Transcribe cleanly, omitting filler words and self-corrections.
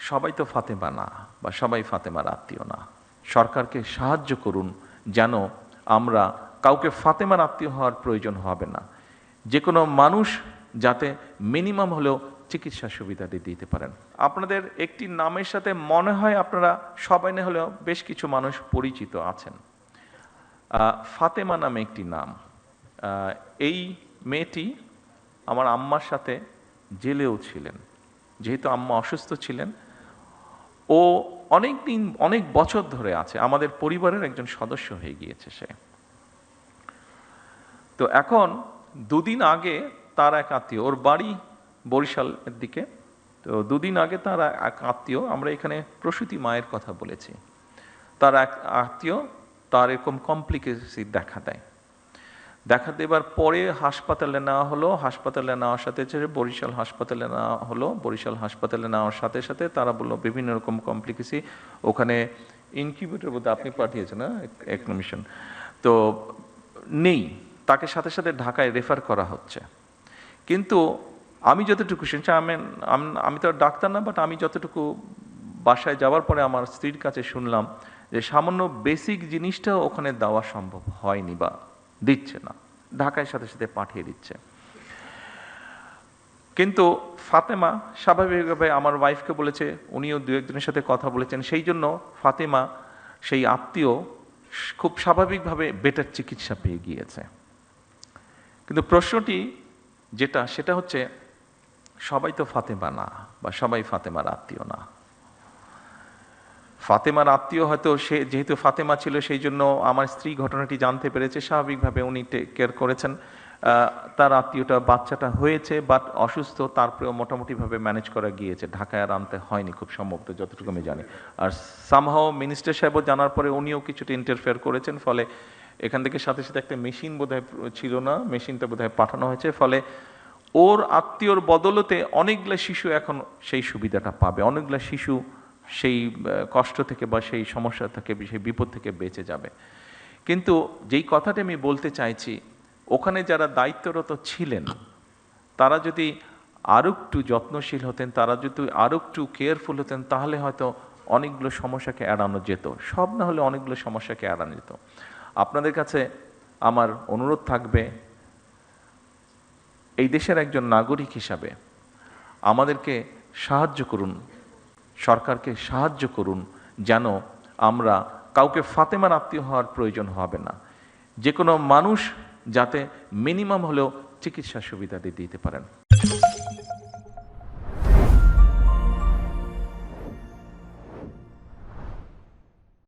সবাই তো ফাতেমা না, বা সবাই ফাতেমার আত্মীয় না। সরকারকে সাহায্য করুন যেন আমরা কাউকে ফাতেমার আত্মীয় হওয়ার প্রয়োজন হবে না। যে কোনো মানুষ যাতে মিনিমাম হলেও চিকিৎসা সুবিধাটি দিতে পারেন। আপনাদের একটি নামের সাথে মনে হয় আপনারা সবাই না হলেও বেশ কিছু মানুষ পরিচিত আছেন। ফাতেমা নামে একটি নাম। এই মেয়েটি আমার আম্মার সাথে জেলেও ছিলেন। যেহেতু আম্মা অসুস্থ ছিলেন, ও অনেক বছর ধরে আছে, আমাদের পরিবারের একজন সদস্য হয়ে গিয়েছে সে। তো এখন দুদিন আগে তার এক আত্মীয়, ওর বাড়ি বরিশালের দিকে, তো দুদিন আগে তার এক আত্মীয়, আমরা এখানে প্রসূতি মায়ের কথা বলেছি, তার এক আত্মীয় তার এরকম কমপ্লিকেসি দেখা দেবার পরে হাসপাতালে নেওয়া হলো। হাসপাতালে নেওয়ার সাথে বরিশাল হাসপাতালে নেওয়া হলো। বরিশাল হাসপাতালে নেওয়ার সাথে সাথে তারা বললো বিভিন্ন রকম কমপ্লিকেসি, ওখানে ইনকিউবেটর বোধহয় আপনি পাঠিয়েছেন না একমিশন, তো নেই, তাকে সাথে সাথে ঢাকায় রেফার করা হচ্ছে। কিন্তু আমি যতটুকু শুনছি, আমি তো ডাক্তার না, বাট আমি যতটুকু বাসায় যাওয়ার পরে আমার স্ত্রীর কাছে শুনলাম যে সামান্য বেসিক জিনিসটাও ওখানে দেওয়া সম্ভব হয়নি বা দিচ্ছে না, ঢাকায় সাথে সাথে পাঠিয়ে দিচ্ছে। কিন্তু ফাতেমা স্বাভাবিকভাবে আমার ওয়াইফকে বলেছে, উনিও দু একজনের সাথে কথা বলেছেন, সেই জন্য ফাতেমা সেই আত্মীয় খুব স্বাভাবিকভাবে বেটার চিকিৎসা পেয়ে গিয়েছে। কিন্তু প্রশ্নটি সেটা হচ্ছে, সবাই তো ফাতেমা না, বা সবাই ফাতেমার আত্মীয় না। ফাতেমার আত্মীয় হয়তো সে যেহেতু ফাতেমা ছিল, সেই জন্য আমার স্ত্রী ঘটনাটি জানতে পেরেছে, স্বাভাবিকভাবে উনি টেক কেয়ার করেছেন। তার আত্মীয়টা বাচ্চাটা হয়েছে বাট অসুস্থ, তারপরেও মোটামুটিভাবে ম্যানেজ করা গিয়েছে, ঢাকায় আর আনতে হয়নি খুব সম্ভবত, যতটুকু আমি জানি। আর সামহাও মিনিস্টার সাহেবও জানার পরে উনিও কিছুটা ইন্টারফেয়ার করেছেন, ফলে এখান থেকে সাথে সাথে একটা মেশিন বোধহয় ছিল না, মেশিনটা বোধহয় পাঠানো হয়েছে, ফলে ওর আত্মীয়র বদলতে অনেকগুলো শিশু এখন সেই সুবিধাটা পাবে, অনেকগুলো শিশু সেই কষ্ট থেকে বা সেই সমস্যা থেকে, সেই বিপদ থেকে বেঁচে যাবে। কিন্তু যেই কথাটা আমি বলতে চাইছি, ওখানে যারা দায়িত্বরত ছিলেন তারা যদি আরও একটু যত্নশীল হতেন, তারা যদি আরও একটু কেয়ারফুল হতেন, তাহলে হয়তো অনেকগুলো সমস্যাকে এড়ানো যেত, সব না হলে অনেকগুলো সমস্যাকে এড়ানো যেত। আপনাদের কাছে আমার অনুরোধ থাকবে, এই দেশের একজন নাগরিক হিসাবে আমাদেরকে সাহায্য করুন, সরকারকে সাহায্য করুন যেন আমরা কাউকে ফাতেমার আত্মীয় হওয়ার প্রয়োজন হবে না। যে কোনো মানুষ যাতে মিনিমাম হলেও চিকিৎসা সুবিধাটি দিতে পারেন।